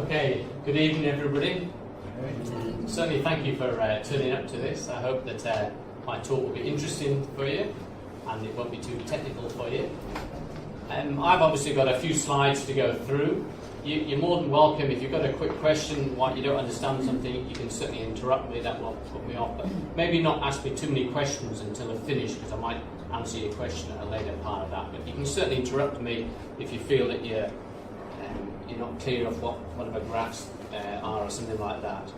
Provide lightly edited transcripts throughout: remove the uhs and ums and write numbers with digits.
Okay, good evening everybody. Certainly thank you for turning up to this. I hope that my talk will be interesting for you and it won't be too technical for you. I've obviously got a few slides to go through. You're more than welcome, if you've got a quick question, why you don't understand something, you can certainly interrupt me, that won't put me off. But maybe not ask me too many questions until I've finished, because I might answer your question at a later part of that. But you can certainly interrupt me if you feel that you're not clear of what whatever graphs are or something like that.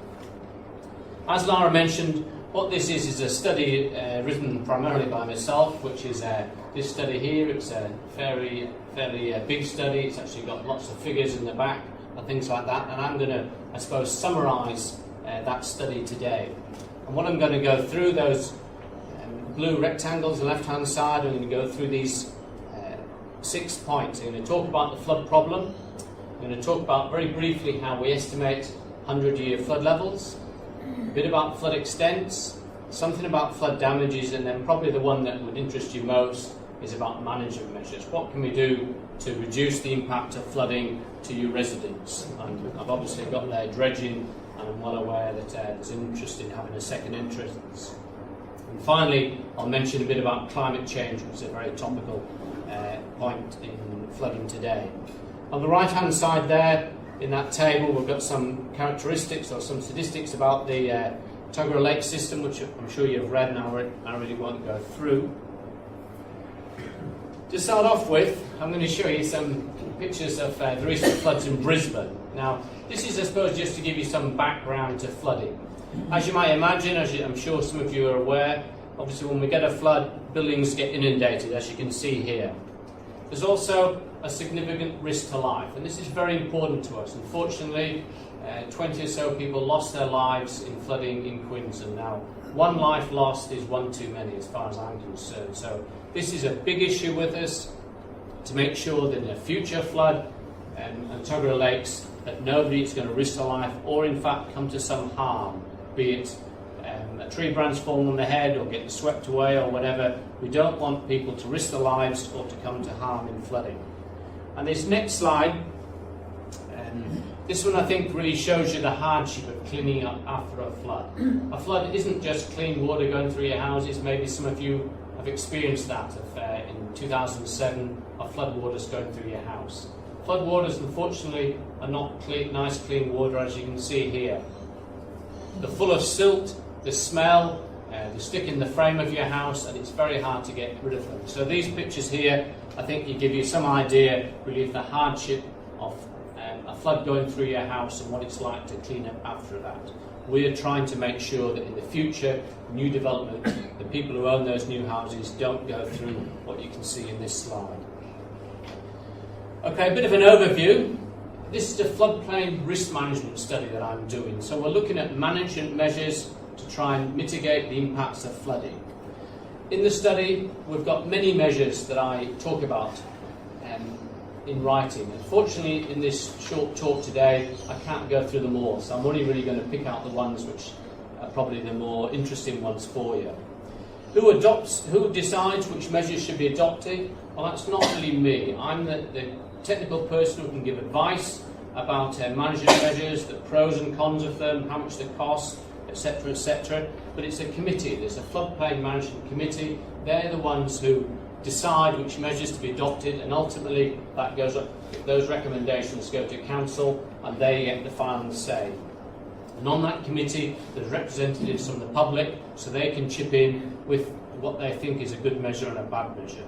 As Lara mentioned, what this is a study written primarily by myself, which is this study here. It's a fairly big study. It's actually got lots of figures in the back and things like that. And I'm going to, I suppose, summarise that study today. And what I'm going to go through those blue rectangles on the left-hand side. I'm going to go through these 6 points. I'm going to talk about the flood problem. I'm going to talk about very briefly how we estimate 100-year flood levels, a bit about flood extents, something about flood damages, and then probably the one that would interest you most is about management measures. What can we do to reduce the impact of flooding to you residents? And I've obviously got there dredging, and I'm well aware that there's interest in having a second entrance. And finally, I'll mention a bit about climate change, which is a very topical point in flooding today. On the right-hand side there, in that table, we've got some characteristics or some statistics about the Tuggerah Lake system, which I'm sure you've read and I really won't go through. To start off with, I'm going to show you some pictures of the recent floods in Brisbane. Now, this is, I suppose, just to give you some background to flooding. As you might imagine, as I'm sure some of you are aware, obviously when we get a flood, buildings get inundated, as you can see here. There's also a significant risk to life, and this is very important to us. Unfortunately, 20 or so people lost their lives in flooding in Queensland. Now, one life lost is one too many as far as I'm concerned. So this is a big issue with us, to make sure that in a future flood and Tuggerah Lakes that nobody is going to risk their life or in fact come to some harm, be it a tree branch falling on the head or getting swept away or whatever. We don't want people to risk their lives or to come to harm in flooding. And this next slide, this one I think really shows you the hardship of cleaning up after a flood. A flood isn't just clean water going through your houses. Maybe some of you have experienced that in 2007, of flood waters going through your house. Flood waters, unfortunately, are not nice clean water, as you can see here. They're full of silt, the smell, they stick in the frame of your house, and it's very hard to get rid of them. So these pictures here, I think, give you some idea really of the hardship of a flood going through your house and what it's like to clean up after that. We're trying to make sure that in the future, new development, the people who own those new houses don't go through what you can see in this slide. Okay, a bit of an overview. This is a floodplain risk management study that I'm doing. So we're looking at management measures to try and mitigate the impacts of flooding. In the study, we've got many measures that I talk about in writing. Unfortunately, in this short talk today, I can't go through them all, so I'm only really going to pick out the ones which are probably the more interesting ones for you. Who decides which measures should be adopted? Well, that's not really me. I'm the technical person who can give advice about management measures, the pros and cons of them, how much they cost, etc., etc. But it's a committee. There's a floodplain management committee. They're the ones who decide which measures to be adopted, and ultimately that goes up. Those recommendations go to council, and they get the final say. And on that committee, there's representatives from the public, so they can chip in with what they think is a good measure and a bad measure.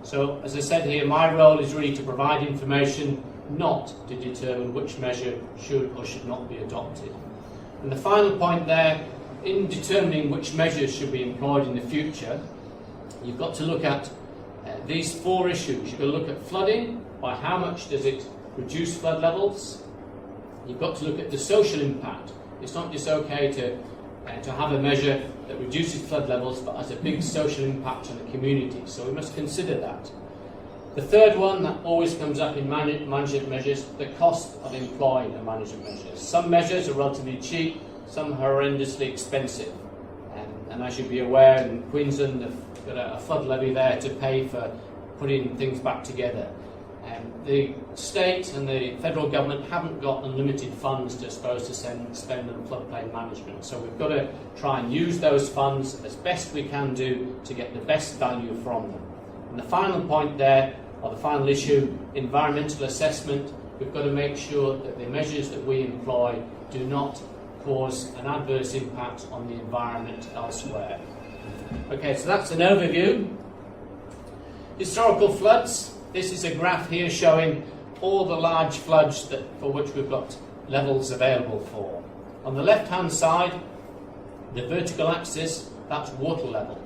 So, as I said here, my role is really to provide information, not to determine which measure should or should not be adopted. And the final point there, in determining which measures should be employed in the future, you've got to look at these 4 issues. You've got to look at flooding, by how much does it reduce flood levels. You've got to look at the social impact. It's not just okay to have a measure that reduces flood levels, but has a big social impact on the community. So we must consider that. The third one that always comes up in management measures, the cost of employing a management measure. Some measures are relatively cheap, some horrendously expensive. And as you'll be aware, in Queensland, they've got a flood levy there to pay for putting things back together. The state and the federal government haven't got unlimited funds to spend on floodplain management. So we've got to try and use those funds as best we can do to get the best value from them. And the final point there, or the final issue, environmental assessment. We've got to make sure that the measures that we employ do not cause an adverse impact on the environment elsewhere. Okay, so that's an overview. Historical floods. This is a graph here showing all the large floods for which we've got levels available for. On the left-hand side, the vertical axis, that's water level.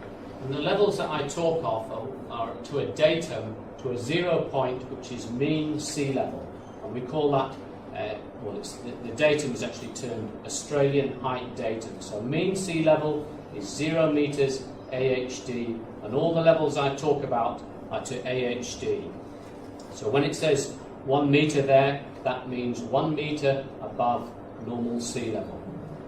And the levels that I talk of are to a datum, to a 0 point, which is mean sea level. And we call that, the datum is actually termed Australian height datum. So mean sea level is 0 metres AHD, and all the levels I talk about are to AHD. So when it says 1 metre there, that means 1 metre above normal sea level.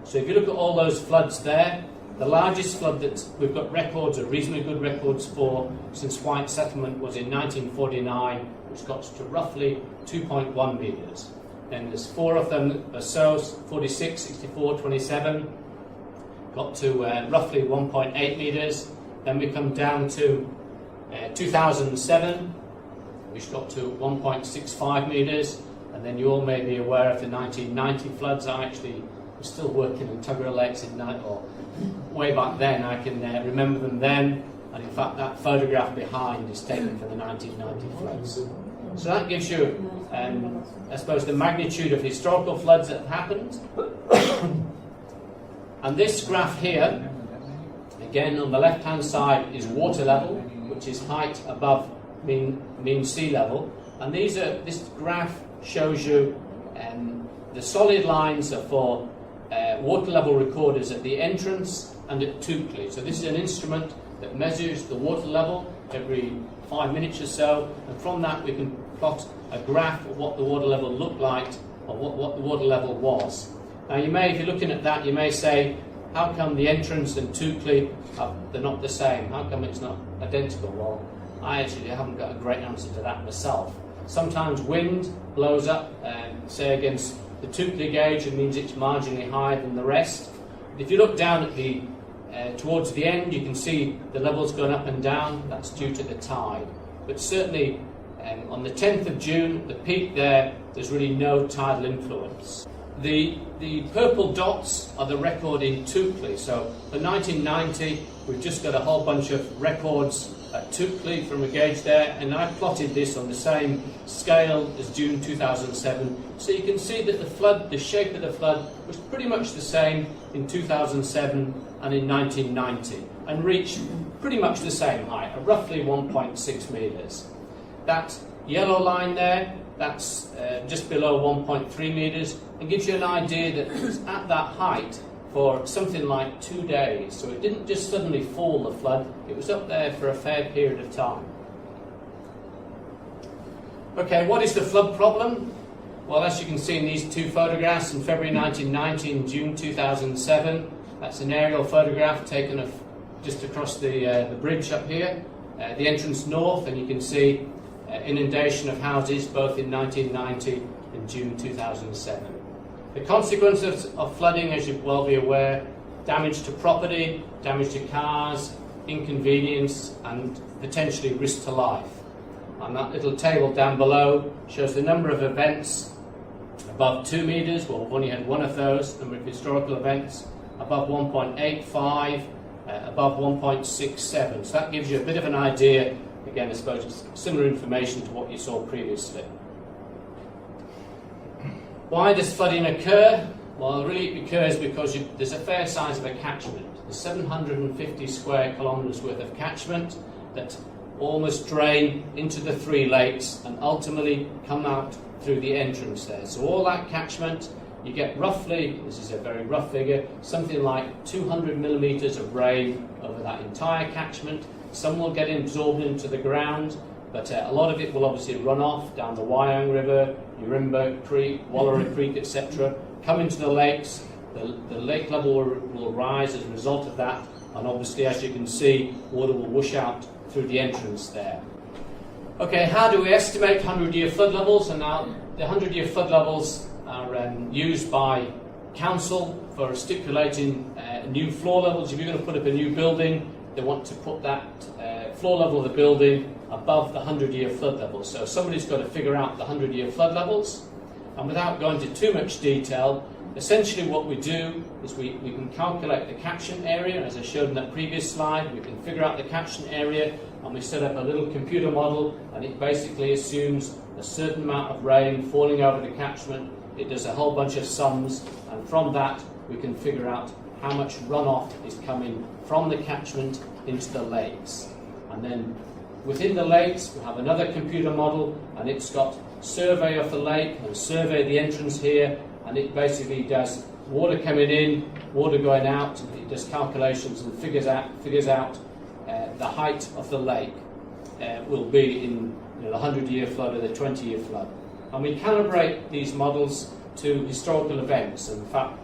So if you look at all those floods there, the largest flood that we've got records, or reasonably good records for, since white settlement was in 1949, which got to roughly 2.1 metres. Then there's 4 of them or so, 46, 64, 27, got to roughly 1.8 metres. Then we come down to 2007, which got to 1.65 metres, and then you all may be aware of the 1990 floods. I actually was still working in Tuggerah Lakes way back then. I can remember them then, and in fact that photograph behind is taken from the 1990 floods. So that gives you, I suppose, the magnitude of historical floods that have happened. And this graph here, again on the left hand side, is water level, which is height above mean sea level, and this graph shows you the solid lines are for water level recorders at the entrance and at Toukley. So this is an instrument that measures the water level every 5 minutes or so, and from that we can plot a graph of what the water level looked like, or what the water level was. Now you may, if you're looking at that, you may say, how come the entrance and Toukley they're not the same? How come it's not identical? Well, I actually haven't got a great answer to that myself. Sometimes wind blows up, say against the Toukley gauge, it means it's marginally higher than the rest. If you look down at the towards the end, you can see the levels going up and down. That's due to the tide. But certainly on the 10th of June, the peak there's really no tidal influence. The purple dots are the record in Toukley. So for 1990, we've just got a whole bunch of records at Toukley from a gauge there, and I plotted this on the same scale as June 2007. So you can see that the shape of the flood was pretty much the same in 2007 and in 1990, and reached pretty much the same height, at roughly 1.6 metres. That yellow line there, that's just below 1.3 metres, and gives you an idea that it was at that height for something like 2 days. So it didn't just suddenly fall, the flood, it was up there for a fair period of time. Okay, what is the flood problem? Well, as you can see in these two photographs, in February 1990 and June 2007, that's an aerial photograph taken of just across the bridge up here, the entrance north, and you can see inundation of houses both in 1990 and June 2007. The consequences of flooding, as you well be aware, damage to property, damage to cars, inconvenience, and potentially risk to life. And that little table down below shows the number of events above 2 metres. Well, we've only had one of those, number of historical events, above 1.85, above 1.67. So that gives you a bit of an idea. Again, I suppose it's similar information to what you saw previously. Why does flooding occur? Well, really it occurs because there's a fair size of a catchment. There's 750 square kilometres worth of catchment that almost drain into the 3 lakes and ultimately come out through the entrance there. So all that catchment, you get roughly, this is a very rough figure, something like 200 millimetres of rain over that entire catchment. Some will get absorbed into the ground, but a lot of it will obviously run off down the Wyong River, Urimba Creek, Wallara Creek, etc., come into the lakes. The lake level will rise as a result of that, and obviously, as you can see, water will wash out through the entrance there. Okay, how do we estimate 100-year flood levels? And now the 100-year flood levels are used by council for stipulating new floor levels. If you're going to put up a new building, they want to put that floor level of the building above the 100-year flood level. So somebody's got to figure out the 100-year flood levels. And without going into too much detail, essentially what we do is we can calculate the catchment area, as I showed in that previous slide. We can figure out the catchment area, and we set up a little computer model, and it basically assumes a certain amount of rain falling over the catchment. It does a whole bunch of sums, and from that we can figure out how much runoff is coming from the catchment into the lakes. And then within the lakes we have another computer model, and it's got survey of the lake and survey the entrance here, and it basically does water coming in, water going out. It does calculations and figures out the height of the lake will be in the 100-year flood or the 20-year flood. And we calibrate these models to historical events. And in fact,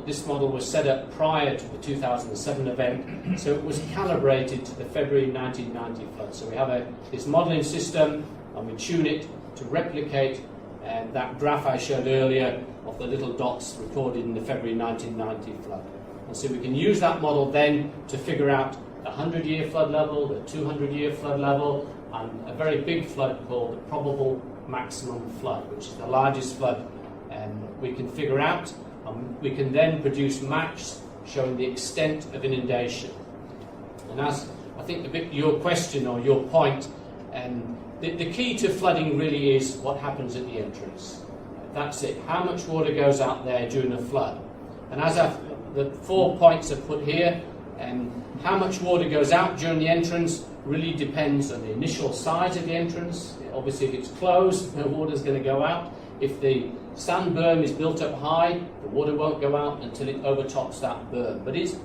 this model was set up prior to the 2007 event, so it was calibrated to the February 1990 flood. So we have this modelling system, and we tune it to replicate that graph I showed earlier of the little dots recorded in the February 1990 flood. And so we can use that model then to figure out the 100-year flood level, the 200-year flood level, and a very big flood called the probable maximum flood, which is the largest flood we can figure out. And we can then produce maps showing the extent of inundation. And as I think your question or your point, the key to flooding really is what happens at the entrance. That's it. How much water goes out there during a flood? And as the 4 points are put here, how much water goes out during the entrance really depends on the initial size of the entrance. Obviously, if it's closed, no water's going to go out. If the sand berm is built up high, the water won't go out until it overtops that berm. But if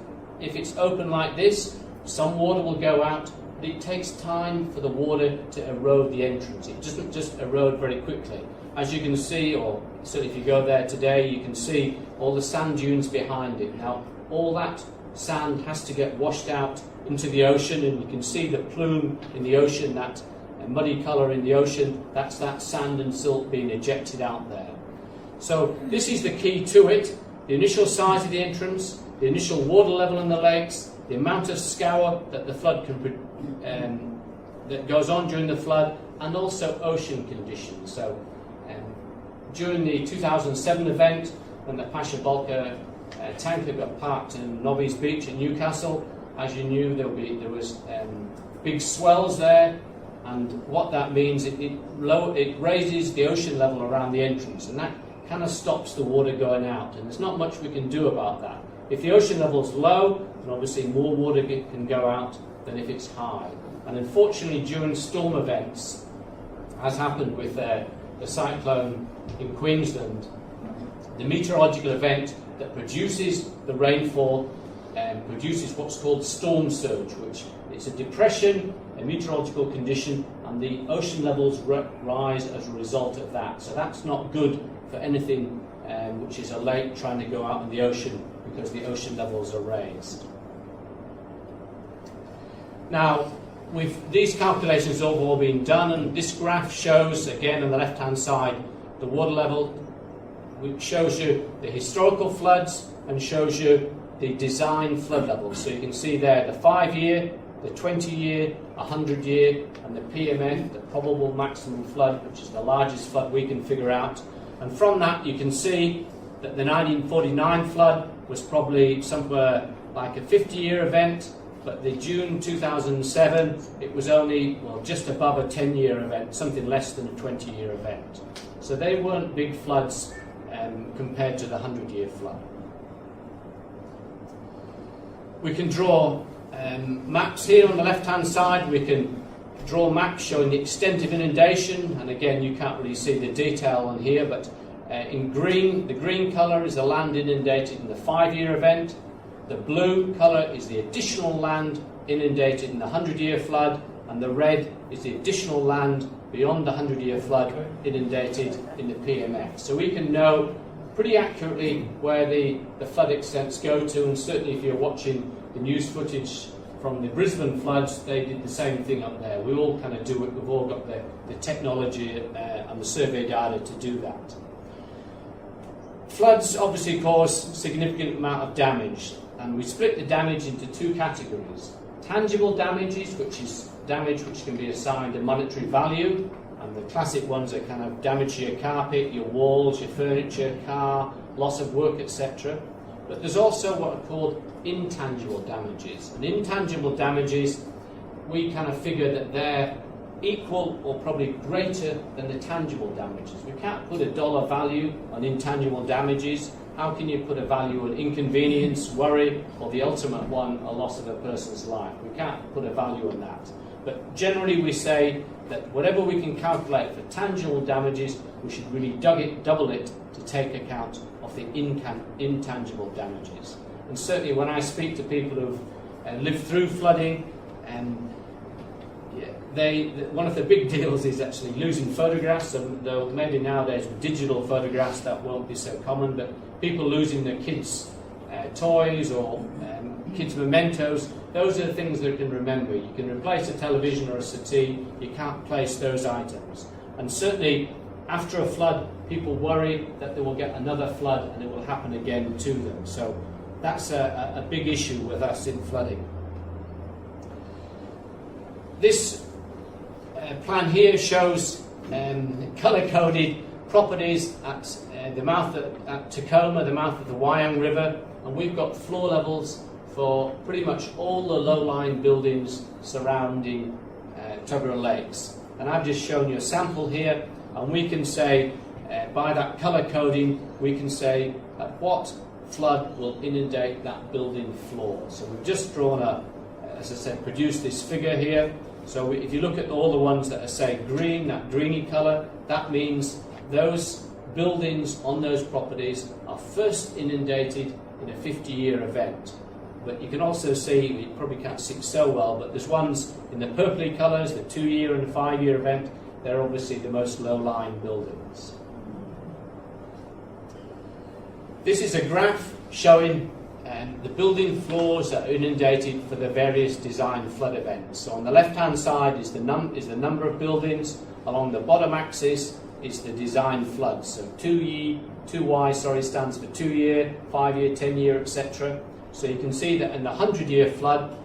it's open like this, some water will go out, but it takes time for the water to erode the entrance. It doesn't just erode very quickly. As you can see, or certainly if you go there today, you can see all the sand dunes behind it. Now, all that sand has to get washed out into the ocean, and you can see the plume in the ocean, that muddy colour in the ocean, that's that sand and silt being ejected out there. So this is the key to it: the initial size of the entrance, the initial water level in the lakes, the amount of scour that the flood that goes on during the flood, and also ocean conditions. So during the 2007 event, when the Pasha Bulka tanker got parked in Nobby's Beach in Newcastle, as you knew, there was big swells there, and what that means, it raises the ocean level around the entrance, and that kind of stops the water going out, and there's not much we can do about that. If the ocean level's low, then obviously more water can go out than if it's high. And unfortunately, during storm events, as happened with the cyclone in Queensland, the meteorological event that produces the rainfall produces what's called storm surge, which is a depression, a meteorological condition, and the ocean levels rise as a result of that. So that's not good for anything which is a lake trying to go out in the ocean, because the ocean levels are raised. Now, these calculations have all been done, and this graph shows, again on the left-hand side, the water level, which shows you the historical floods and shows you the design flood levels. So you can see there the 5-year, the 20-year, 100-year, and the PMF, the probable maximum flood, which is the largest flood we can figure out. And from that you can see that the 1949 flood was probably somewhere like a 50-year event, but the June 2007, it was only just above a 10-year event, something less than a 20-year event. So they weren't big floods compared to the 100-year flood. We can draw maps here on the left-hand side. We can draw maps showing the extent of inundation, and again you can't really see the detail on here, but in green, the green colour is the land inundated in the 5-year event. The blue colour is the additional land inundated in the 100-year flood, and the red is the additional land beyond the 100-year flood inundated in the PMF. So we can know pretty accurately where the flood extents go to, and certainly if you're watching the news footage from the Brisbane floods, they did the same thing up there. We all kind of do it. We've all got the technology and the survey data to do that. Floods obviously cause significant amount of damage, and we split the damage into two categories. Tangible damages, which is damage which can be assigned a monetary value, and the classic ones are kind of damage to your carpet, your walls, your furniture, car, loss of work, etc. But there's also what are called intangible damages. And intangible damages, we kind of figure that they're equal or probably greater than the tangible damages. We can't put a dollar value on intangible damages. How can you put a value on inconvenience, worry, or the ultimate one, a loss of a person's life? We can't put a value on that. But generally we say that whatever we can calculate for tangible damages, we should really double it to take account of the intangible damages. And certainly when I speak to people who've lived through flooding, one of the big deals is actually losing photographs, and though maybe nowadays with digital photographs that won't be so common, but people losing their kids' toys or kids' mementos, those are the things that you can remember. You can replace a television or a settee, you can't place those items. And certainly after a flood, people worry that they will get another flood and it will happen again to them. So that's a big issue with us in flooding. This plan here shows colour-coded properties at the mouth at Tacoma, the mouth of the Wyong River, and we've got floor levels for pretty much all the low-lying buildings surrounding Tuggerah Lakes. And I've just shown you a sample here, and we can say by that colour coding, we can say what flood will inundate that building floor. So we've just drawn as I said, produced this figure here. So if you look at all the ones that are, say, green, that greeny colour, that means those buildings on those properties are first inundated in a 50-year event. But you can also see, you probably can't see so well, but there's ones in the purpley colours, the 2-year and 5-year event. They're obviously the most low-lying buildings. This is a graph showing the building floors that are inundated for the various design flood events. So on the left-hand side is the number of buildings. Along the bottom axis is the design floods. So 2Y stands for 2-year, 5-year, 10-year, etc. So you can see that in the 100-year flood,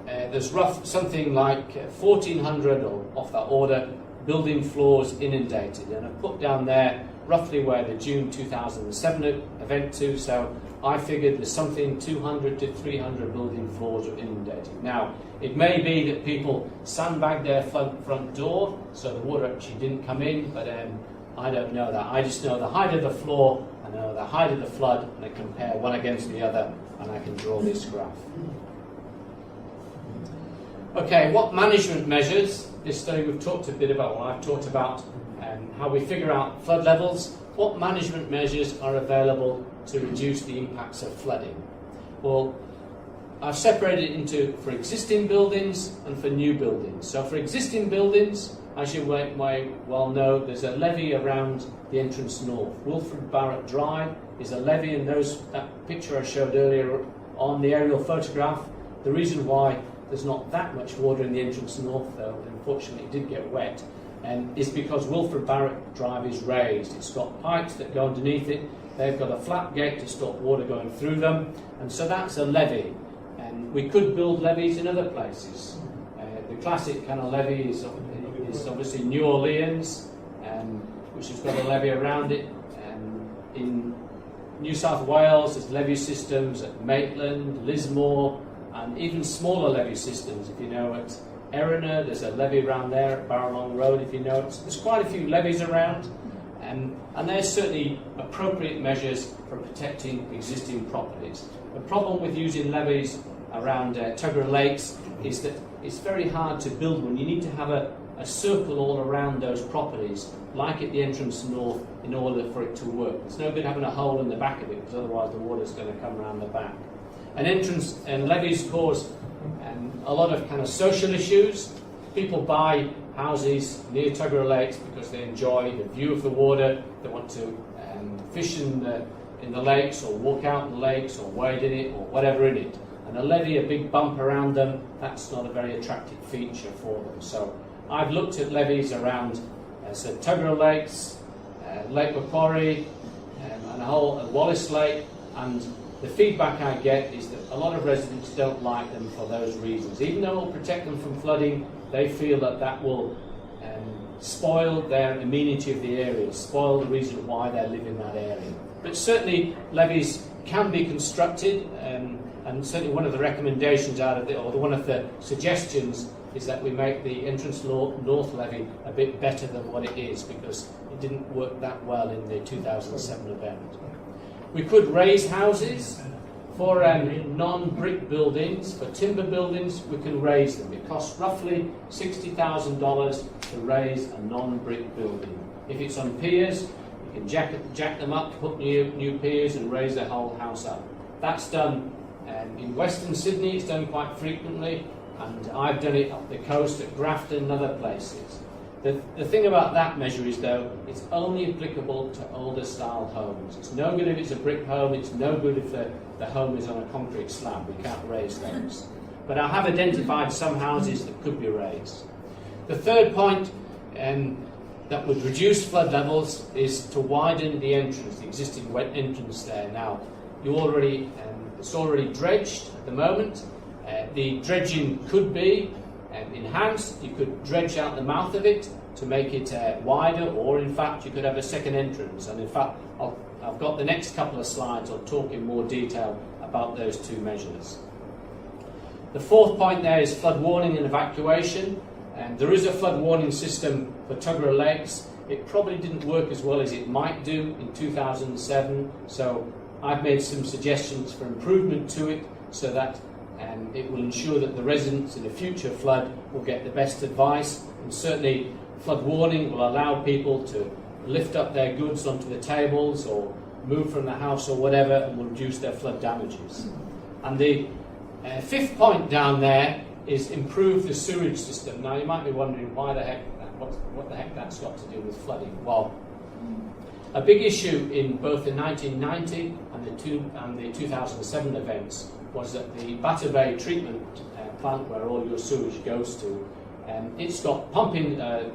there's something like 1,400 or of that order building floors inundated. And I've put down there roughly where the June 2007 event to. So I figured there's something 200 to 300 building floors are inundated. Now, it may be that people sandbagged their front door, so the water actually didn't come in, but I don't know that. I just know the height of the floor, I know the height of the flood, and I compare one against the other, and I can draw this graph. Okay, what management measures? This study we've talked a bit about, I've talked about how we figure out flood levels. What management measures are available to reduce the impacts of flooding? Well, I've separated it into for existing buildings and for new buildings. So for existing buildings, as you might well know, there's a levee around the entrance north. Wilfred Barrett Drive is a levee, and that picture I showed earlier on the aerial photograph, the reason why there's not that much water in the entrance north, though unfortunately it did get wet, is because Wilfred Barrett Drive is raised. It's got pipes that go underneath it. They've got a flat gate to stop water going through them, and so that's a levee. And we could build levees in other places. The classic kind of levee is obviously New Orleans, which has got a levee around it. In New South Wales, there's levee systems at Maitland, Lismore, and even smaller levee systems. If you know at Erina, there's a levee around there at Barralong Road, if you know it. So there's quite a few levees around. And there's certainly appropriate measures for protecting existing properties. The problem with using levees around Tuggerah Lakes is that it's very hard to build one. You need to have a circle all around those properties, like at the entrance north, in order for it to work. It's no good having a hole in the back of it, because otherwise the water's going to come around the back. And levees cause a lot of kind of social issues. People buy houses near Tuggerah Lakes because they enjoy the view of the water. They want to fish in the lakes, or walk out in the lakes, or wade in it, or whatever in it. And a levee, a big bump around them, that's not a very attractive feature for them. So I've looked at levees around Tuggerah Lakes, Lake Macquarie, and a whole Wallace Lake, and the feedback I get is that a lot of residents don't like them for those reasons. Even though it will protect them from flooding, they feel that that will spoil their amenity of the area, spoil the reason why they live in that area. But certainly levees can be constructed, and certainly one of the recommendations out of it, or one of the suggestions, is that we make the entrance north levee a bit better than what it is, because it didn't work that well in the 2007 event. We could raise houses for non-brick buildings. For timber buildings, we can raise them. It costs roughly $60,000 to raise a non-brick building. If it's on piers, you can jack them up, put new piers and raise the whole house up. That's done in Western Sydney, it's done quite frequently, and I've done it up the coast at Grafton and other places. The thing about that measure is, though, it's only applicable to older style homes. It's no good if it's a brick home, it's no good if the home is on a concrete slab. We can't raise those. But I have identified some houses that could be raised. The third point that would reduce flood levels is to widen the entrance, the existing wet entrance there. Now, it's already dredged at the moment. The dredging could be enhanced. You could dredge out the mouth of it to make it wider, or in fact you could have a second entrance. And in fact, I've got the next couple of slides, I'll talk in more detail about those two measures. The fourth point there is flood warning and evacuation. And there is a flood warning system for Tuggerah Lakes. It probably didn't work as well as it might do in 2007, so I've made some suggestions for improvement to it, so that it will ensure that the residents in a future flood will get the best advice. And certainly flood warning will allow people to lift up their goods onto the tables or move from the house or whatever, and will reduce their flood damages. And the fifth point down there is improve the sewage system. Now you might be wondering what the heck that's got to do with flooding. Well, a big issue in both the 1990 and the 2007 events was that the Batter Bay treatment plant, where all your sewage goes to, it's got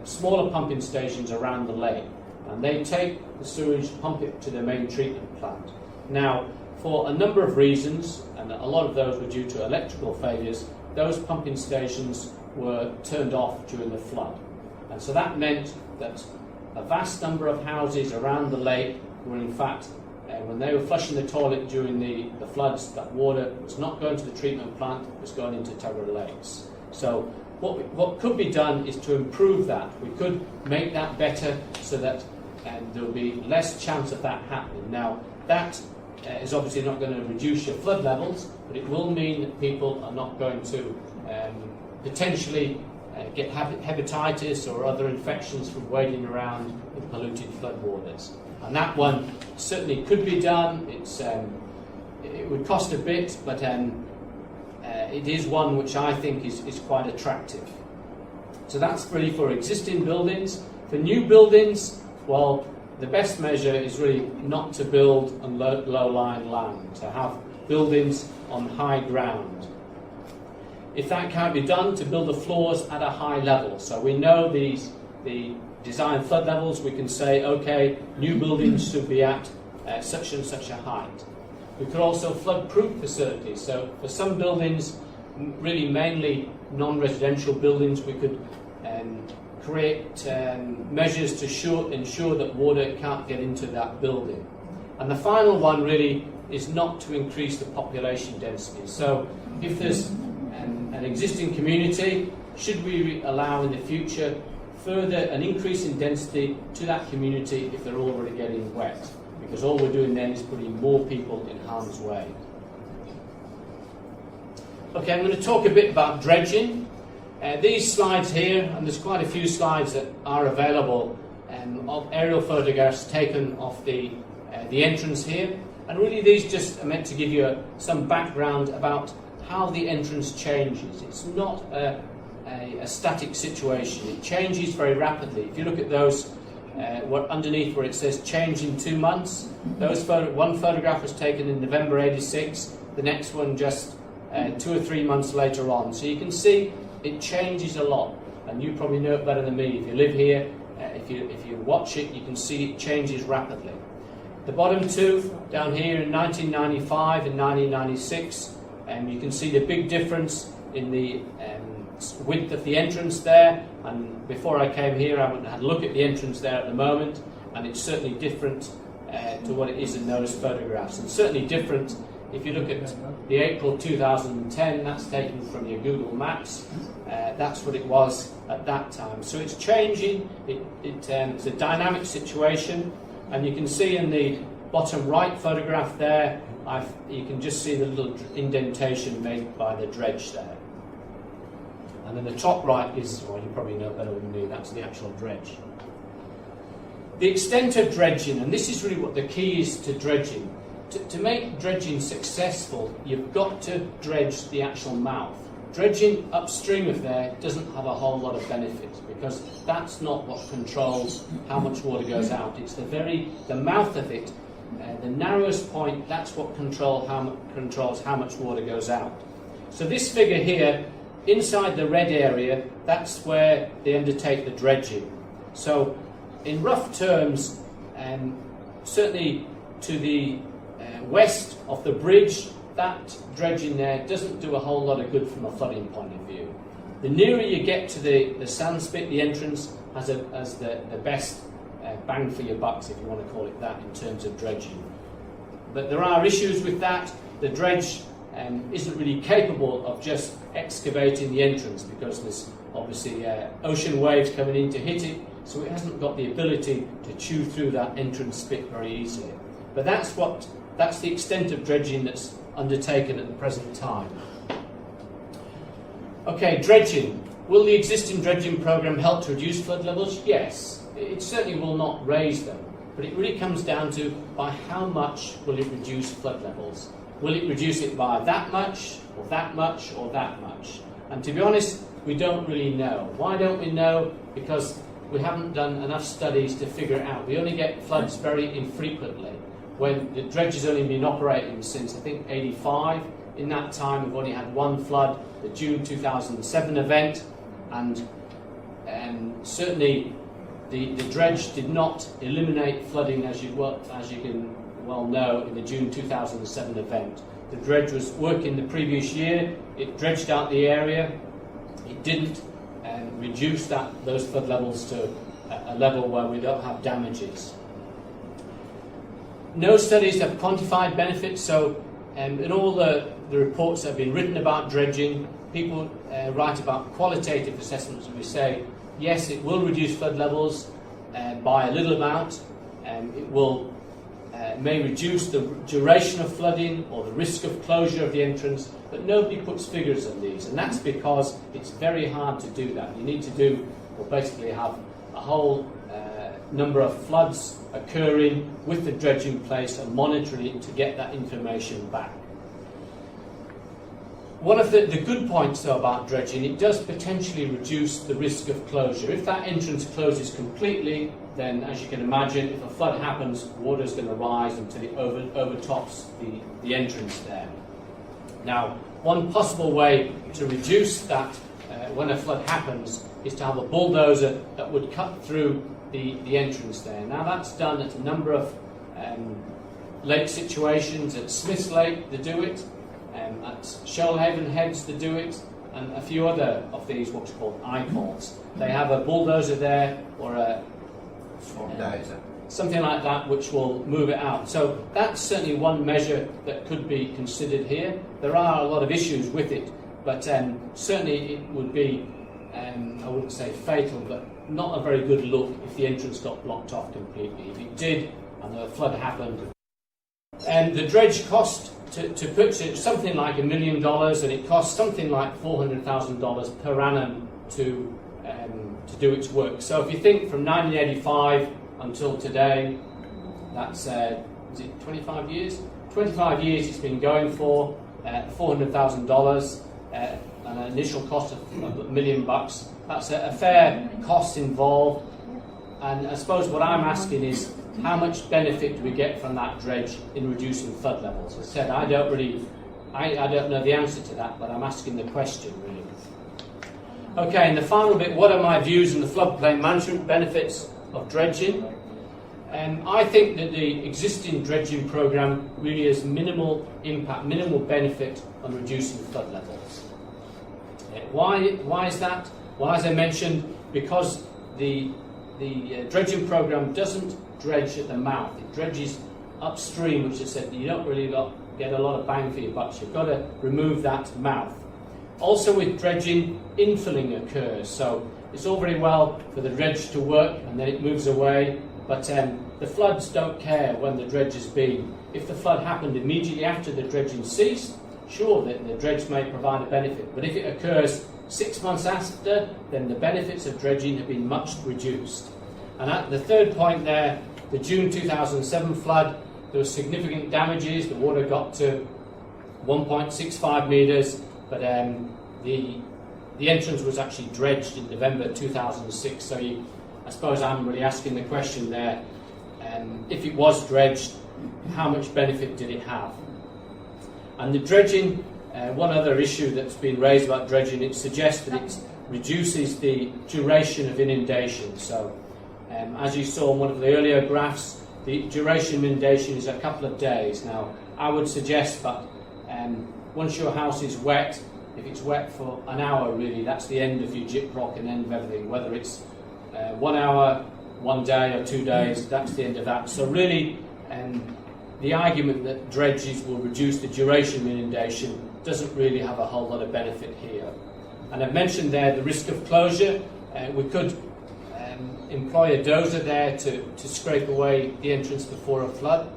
smaller pumping stations around the lake, and they take the sewage, pump it to the main treatment plant. Now, for a number of reasons, and a lot of those were due to electrical failures, those pumping stations were turned off during the flood. And so that meant that a vast number of houses around the lake were in fact, when they were flushing the toilet during the floods, that water was not going to the treatment plant, it was going into Tuggerah Lakes. So what could be done is to improve that. We could make that better so that there will be less chance of that happening. Now, that is obviously not going to reduce your flood levels, but it will mean that people are not going to potentially get hepatitis or other infections from wading around in polluted floodwaters. And that one certainly could be done. It would cost a bit, but it is one which I think is quite attractive. So that's really for existing buildings. For new buildings, well, the best measure is really not to build on low-lying land, to have buildings on high ground. If that can't be done, to build the floors at a high level. So we know the design flood levels, we can say, okay, new buildings should be at such and such a height. We could also flood-proof facilities. So for some buildings, really mainly non-residential buildings, we could create measures to ensure that water can't get into that building. And the final one really is not to increase the population density. So if there's an existing community, should we allow in the future further an increase in density to that community if they're already getting wet? Because all we're doing then is putting more people in harm's way. Okay, I'm going to talk a bit about dredging. These slides here, and there's quite a few slides that are available of aerial photographs taken of the entrance here. And really these just are meant to give you some background about how the entrance changes. It's not a static situation. It changes very rapidly. If you look at those underneath where it says change in 2 months, one photograph was taken in November '86, the next one just 2 or 3 months later on. So you can see it changes a lot, and you probably know it better than me. If you live here, if you watch it, you can see it changes rapidly. The bottom two down here in 1995 and 1996, you can see the big difference in the width of the entrance there. And before I came here, I went and had a look at the entrance there at the moment, and it's certainly different to what it is in those photographs, and certainly different if you look at the April 2010. That's taken from your Google Maps. That's what it was at that time. So it's changing. It's a dynamic situation, and you can see in the bottom right photograph there, you can just see the little indentation made by the dredge there. And then the top right is, well, you probably know better than me, that's the actual dredge. The extent of dredging, and this is really what the key is to dredging. To make dredging successful, you've got to dredge the actual mouth. Dredging upstream of there doesn't have a whole lot of benefits, because that's not what controls how much water goes out. It's the mouth of it, the narrowest point, that's what controls how much water goes out. So this figure here, inside the red area, that's where they undertake the dredging. So in rough terms, certainly to the west of the bridge, that dredging there doesn't do a whole lot of good from a flooding point of view. The nearer you get to the sand spit, the entrance has the best bang for your bucks, if you want to call it that, in terms of dredging. But there are issues with that. The dredge isn't really capable of just excavating the entrance, because there's obviously ocean waves coming in to hit it, so it hasn't got the ability to chew through that entrance spit very easily. But that's the extent of dredging that's undertaken at the present time. Okay, dredging. Will the existing dredging programme help to reduce flood levels? Yes. It certainly will not raise them, but it really comes down to by how much will it reduce flood levels. Will it reduce it by that much, or that much, or that much? And to be honest, we don't really know. Why don't we know? Because we haven't done enough studies to figure it out. We only get floods very infrequently. When the dredge has only been operating since, I think, 85. In that time, we've only had one flood, the June 2007 event, and certainly the dredge did not eliminate flooding, as you can well know, in the June 2007 event. The dredge was working the previous year. It dredged out the area. It didn't reduce those flood levels to a level where we don't have damages. No studies have quantified benefits, so in all the reports that have been written about dredging, people write about qualitative assessments, and we say, yes, it will reduce flood levels by a little amount, it may reduce the duration of flooding or the risk of closure of the entrance, but nobody puts figures on these, and that's because it's very hard to do that. You need to basically have a whole number of floods occurring with the dredge in place and monitoring it to get that information back. One of the good points, though, about dredging, it does potentially reduce the risk of closure. If that entrance closes completely, then, as you can imagine, if a flood happens, water is going to rise until it overtops the entrance there. Now, one possible way to reduce that when a flood happens is to have a bulldozer that would cut through the entrance there. Now, that's done at a number of lake situations. At Smith's Lake, they do it. At Shoalhaven Heads, they do it, and a few other of these what's called icons. They have a bulldozer there, or something like that, which will move it out. So that's certainly one measure that could be considered here. There are a lot of issues with it, but certainly it would be, I wouldn't say fatal, but not a very good look if the entrance got blocked off completely. If it did, and the flood happened, and the dredge cost to put it something like $1 million, and it costs something like $400,000 per annum to do its work. So if you think from 1985 until today, that's is it 25 years? 25 years it's been going for, $400,000, an initial cost of $1 million. That's a fair cost involved, and I suppose what I'm asking is, how much benefit do we get from that dredge in reducing flood levels? As I said, I don't really I don't know the answer to that, but I'm asking the question, really. Okay, and the final bit, what are my views on the floodplain management benefits of dredging? I think that the existing dredging programme really has minimal impact, minimal benefit on reducing flood levels. Why is that? Well, as I mentioned, because the dredging programme doesn't dredge at the mouth, it dredges upstream, which I said you don't really get a lot of bang for your buck. You've got to remove that mouth. Also with dredging, infilling occurs, so it's all very well for the dredge to work and then it moves away, but the floods don't care when the dredge has been. If the flood happened immediately after the dredging ceased, sure, the dredge may provide a benefit, but if it occurs 6 months after, then the benefits of dredging have been much reduced. And at the third point there, the June 2007 flood, there were significant damages. The water got to 1.65 metres, but the entrance was actually dredged in November 2006. So I suppose I'm really asking the question there, if it was dredged, how much benefit did it have? And the dredging, one other issue that's been raised about dredging, it suggests that it reduces the duration of inundation. So as you saw in one of the earlier graphs, the duration of inundation is a couple of days. Now, I would suggest that once your house is wet, if it's wet for an hour, really, that's the end of your gyprock and end of everything. Whether it's 1 hour, 1 day or 2 days, that's the end of that. So really, the argument that dredges will reduce the duration of inundation doesn't really have a whole lot of benefit here. And I've mentioned there the risk of closure. We could employ a dozer there to scrape away the entrance before a flood.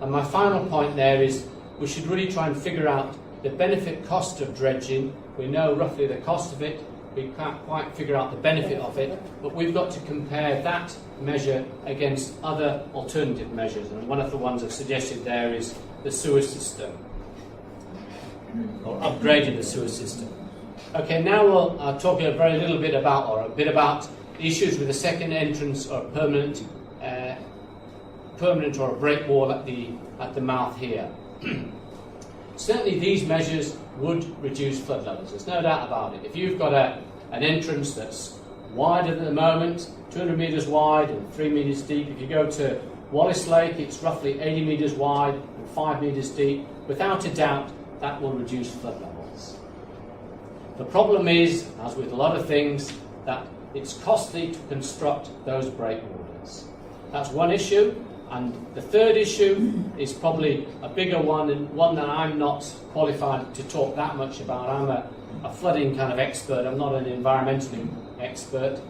And my final point there is we should really try and figure out the benefit cost of dredging. We know roughly the cost of it. We can't quite figure out the benefit of it, but we've got to compare that measure against other alternative measures. And one of the ones I've suggested there is the sewer system, or upgrading the sewer system. Okay, now we'll talk a very little bit about, or a bit about issues with the second entrance or permanent or a break wall at the mouth here. Certainly these measures would reduce flood levels, there's no doubt about it. If you've got an entrance that's wider than the moment, 200 metres wide and 3 metres deep, if you go to Wallace Lake, it's roughly 80 metres wide and 5 metres deep. Without a doubt, that will reduce flood levels. The problem is, as with a lot of things, that it's costly to construct those breakwaters. That's one issue. And the third issue is probably a bigger one, and one that I'm not qualified to talk that much about. I'm a flooding kind of expert. I'm not an environmental expert,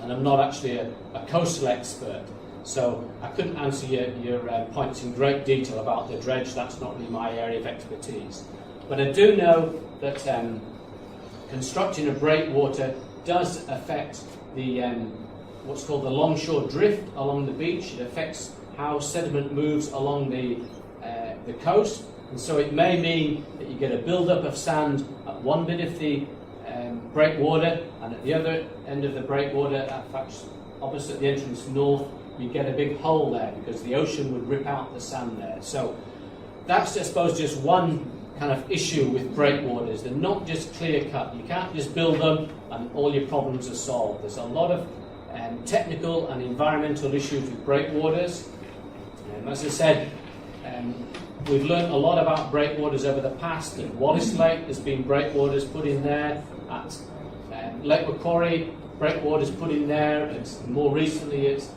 and I'm not actually a coastal expert. So I couldn't answer your points in great detail about the dredge. That's not really my area of expertise. But I do know that constructing a breakwater does affect the what's called the longshore drift along the beach. It affects how sediment moves along the coast, and so it may mean that you get a build-up of sand at one bit of the breakwater, and at the other end of the breakwater, in fact, opposite the entrance north, you get a big hole there because the ocean would rip out the sand there. So that's, I suppose, just one kind of issue with breakwaters. They're not just clear-cut. You can't just build them and all your problems are solved. There's a lot of technical and environmental issues with breakwaters. As I said, we've learned a lot about breakwaters over the past. At Wallace Lake, there's been breakwaters put in there. At Lake Macquarie, breakwaters put in there. More recently, it's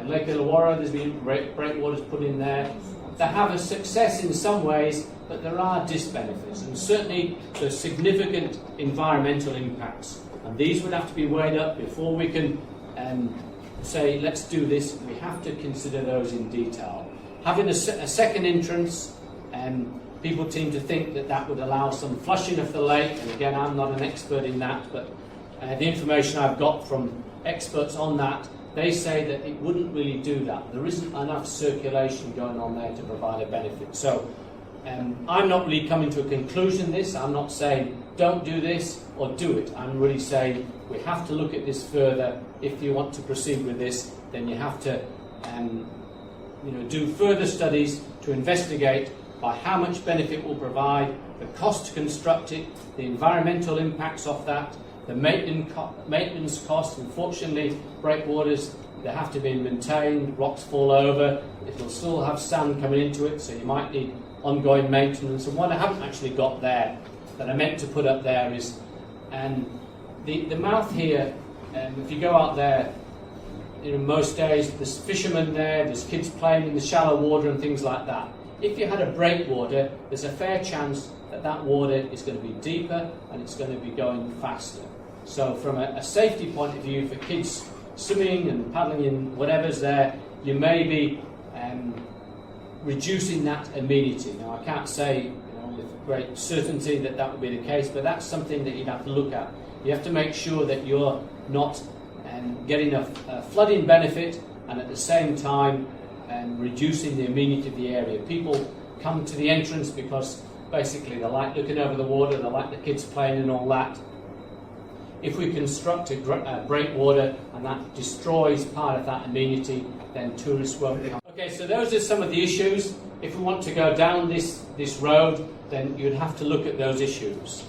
Lake Illawarra, there's been breakwaters put in there. They have a success in some ways, but there are disbenefits, and certainly there's significant environmental impacts. And these would have to be weighed up before we can say, let's do this. We have to consider those in detail. Having a second entrance, people seem to think that that would allow some flushing of the lake, and again, I'm not an expert in that, but the information I've got from experts on that, they say that it wouldn't really do that. There isn't enough circulation going on there to provide a benefit. So I'm not really coming to a conclusion this. I'm not saying don't do this or do it. I'm really saying we have to look at this further. If you want to proceed with this, then you have to do further studies to investigate by how much benefit will provide, the cost to construct it, the environmental impacts of that, the maintenance costs. Unfortunately, breakwaters, they have to be maintained, rocks fall over, it will still have sand coming into it, so you might need ongoing maintenance. And what I haven't actually got there, that I meant to put up there, is the mouth here. If you go out there, most days there's fishermen there, there's kids playing in the shallow water and things like that. If you had a breakwater, there's a fair chance that that water is going to be deeper and it's going to be going faster. So from a safety point of view, for kids swimming and paddling in whatever's there, you may be reducing that amenity. Now I can't say with great certainty that that would be the case, but that's something that you'd have to look at. You have to make sure that you're not getting a flooding benefit and at the same time reducing the amenity of the area. People come to the entrance because basically they like looking over the water, they like the kids playing and all that. If we construct a breakwater and that destroys part of that amenity, then tourists won't come. Okay, so those are some of the issues. If we want to go down this road, then you'd have to look at those issues.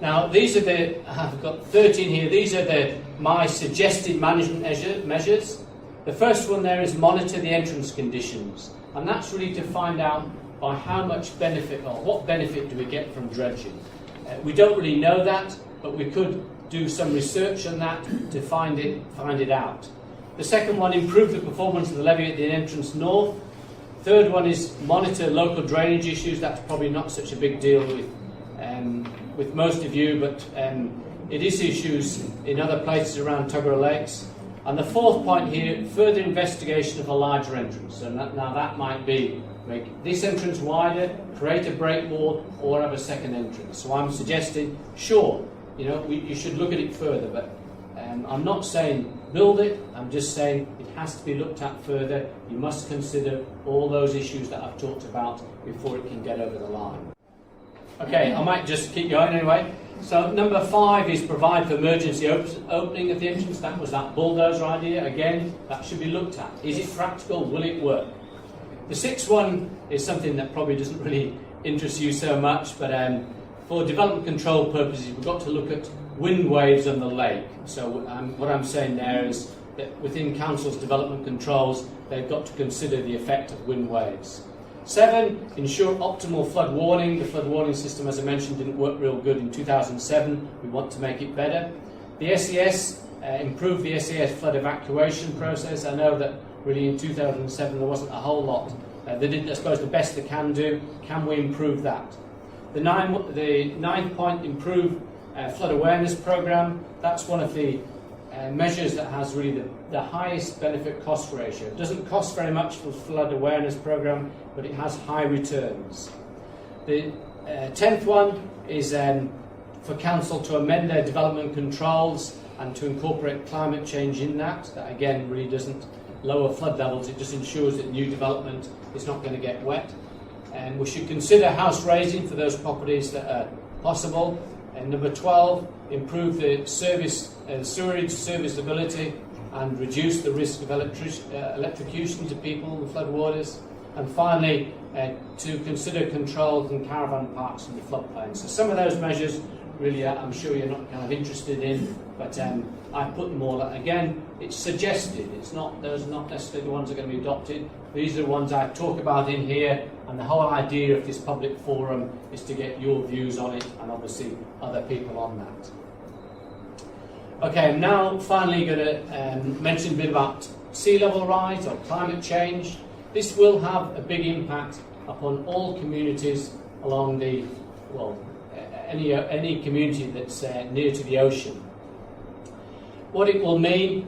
Now, these are I've got 13 here, these are my suggested management measures. The first one there is monitor the entrance conditions, and that's really to find out by how much benefit, or what benefit do we get from dredging. We don't really know that, but we could do some research on that to find it out. The second one, improve the performance of the levee at the entrance north. Third one is monitor local drainage issues. That's probably not such a big deal with most of you, but it is issues in other places around Tuggerah Lakes. And the fourth point here, further investigation of a larger entrance. So now that might be make this entrance wider, create a break wall, or have a second entrance. So I'm suggesting, sure, you should look at it further, but I'm not saying build it, I'm just saying it has to be looked at further. You must consider all those issues that I've talked about before it can get over the line. Okay, I might just keep going anyway. So number 5 is provide for emergency opening of the entrance. That was that bulldozer idea. Again, that should be looked at. Is it practical? Will it work? The 6th one is something that probably doesn't really interest you so much, but for development control purposes, we've got to look at wind waves on the lake. So what I'm saying there is that within council's development controls, they've got to consider the effect of wind waves. 7, ensure optimal flood warning. The flood warning system, as I mentioned, didn't work real good in 2007. We want to make it better. The SES, improve the SES flood evacuation process. I know that really in 2007 there wasn't a whole lot. They did, I suppose, the best they can do. Can we improve that? The 9th point, improve flood awareness program. That's one of the measures that has really the highest benefit cost ratio. It doesn't cost very much for the flood awareness program, but it has high returns. The 10th one is for council to amend their development controls and to incorporate climate change in that. That again really doesn't lower flood levels, it just ensures that new development is not going to get wet. And we should consider house raising for those properties that are possible. And number 12, improve the sewerage serviceability and reduce the risk of electrocution to people in floodwaters. And finally, to consider controls and caravan parks in the floodplain. So some of those measures, really, I'm sure you're not kind of interested in, but I put them all. Again, it's suggested. Those are not necessarily the ones that are going to be adopted. These are the ones I talk about in here, and the whole idea of this public forum is to get your views on it, and obviously other people on that. Okay, I'm now finally going to mention a bit about sea level rise or climate change. This will have a big impact upon all communities along the, any community that's near to the ocean. What it will mean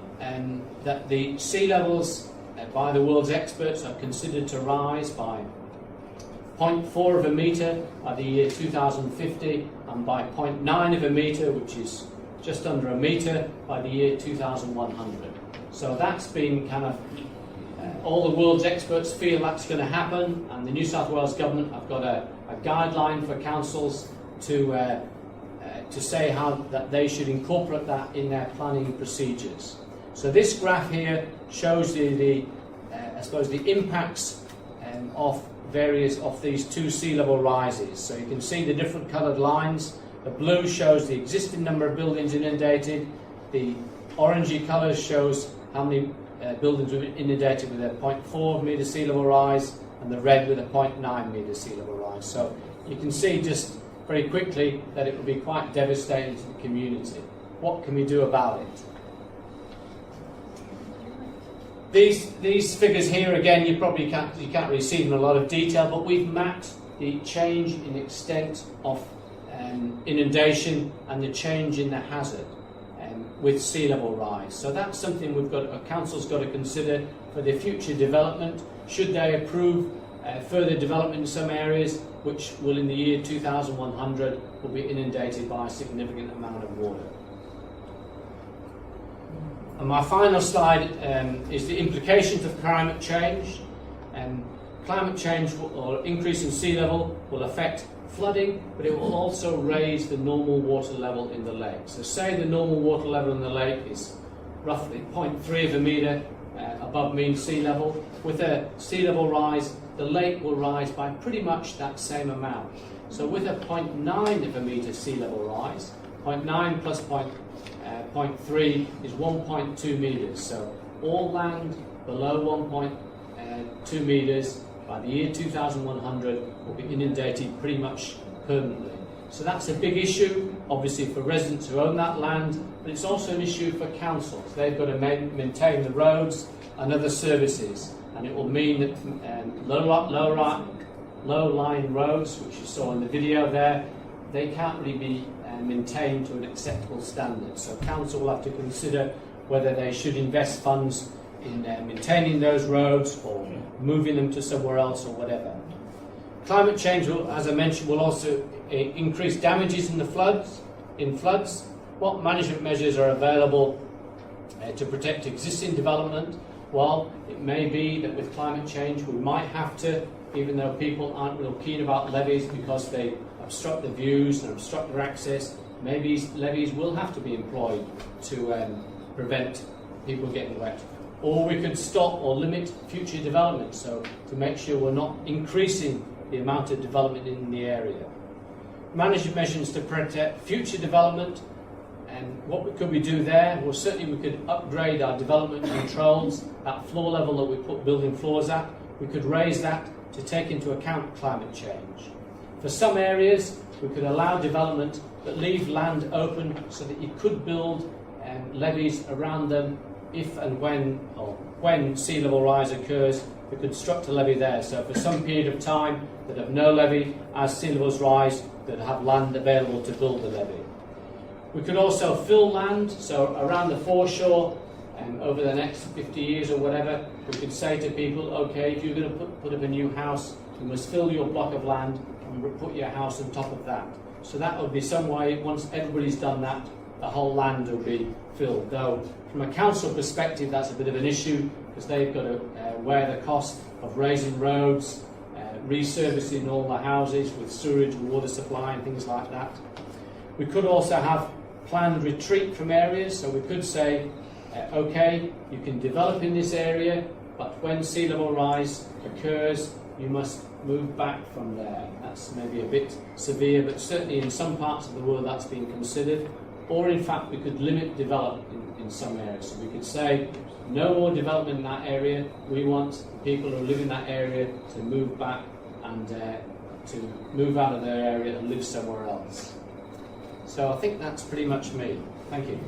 that the sea levels by the world's experts are considered to rise by 0.4 of a metre by the year 2050 and by 0.9 of a metre, which is just under a metre, by the year 2100. So that's been kind of, all the world's experts feel that's going to happen, and the New South Wales government have got a guideline for councils to say how that they should incorporate that in their planning procedures. So this graph here shows I suppose the impacts of various of these two sea level rises. So you can see the different coloured lines. The blue shows the existing number of buildings inundated. The orangey colour shows how many buildings were inundated with a 0.4 metre sea level rise, and the red with a 0.9 metre sea level rise. So you can see just very quickly that it will be quite devastating to the community. What can we do about it? These figures here, again, you can't really see them in a lot of detail, but we've mapped the change in extent of inundation and the change in the hazard with sea level rise. So that's something council's got to consider for their future development. Should they approve further development in some areas, which will in the year 2100 will be inundated by a significant amount of water. And my final slide is the implications of climate change. Climate change or increase in sea level will affect flooding, but it will also raise the normal water level in the lake. So say the normal water level in the lake is roughly 0.3 of a metre above mean sea level. With a sea level rise, the lake will rise by pretty much that same amount. So with a 0.9 of a metre sea level rise, 0.9 plus 0.3 is 1.2 metres. So all land below 1.2 metres by the year 2100 will be inundated pretty much permanently. So that's a big issue, obviously, for residents who own that land, but it's also an issue for councils. They've got to maintain the roads and other services, and it will mean that low-lying roads, which you saw in the video there, they can't really be maintained to an acceptable standard. So council will have to consider whether they should invest funds in maintaining those roads or moving them to somewhere else or whatever. Climate change, as I mentioned, will also increase damages in floods. What management measures are available to protect existing development? Well, it may be that with climate change we might have to, even though people aren't real keen about levies because they obstruct the views and obstruct their access, maybe levies will have to be employed to prevent people getting wet. Or we could stop or limit future development, so to make sure we're not increasing the amount of development in the area. Management measures to protect future development, and what could we do there? Well, certainly we could upgrade our development controls at floor level that we put building floors at. We could raise that to take into account climate change. For some areas, we could allow development but leave land open so that you could build levees around them if and when sea level rise occurs. We could construct a levee there. So for some period of time that have no levee, as sea levels rise, that have land available to build a levee. We could also fill land, so around the foreshore, over the next 50 years or whatever, we could say to people, okay, if you're going to put up a new house, you must fill your block of land and put your house on top of that. So that would be some way, once everybody's done that, the whole land will be filled. Though from a council perspective that's a bit of an issue because they've got to wear the cost of raising roads, resurfacing all the houses with sewerage and water supply and things like that. We could also have planned retreat from areas, so we could say, okay, you can develop in this area, but when sea level rise occurs, you must move back from there. That's maybe a bit severe, but certainly in some parts of the world that's been considered. Or in fact, we could limit development in some areas. So we could say, no more development in that area. We want people who live in that area to move back and to move out of their area and live somewhere else. So I think that's pretty much me. Thank you.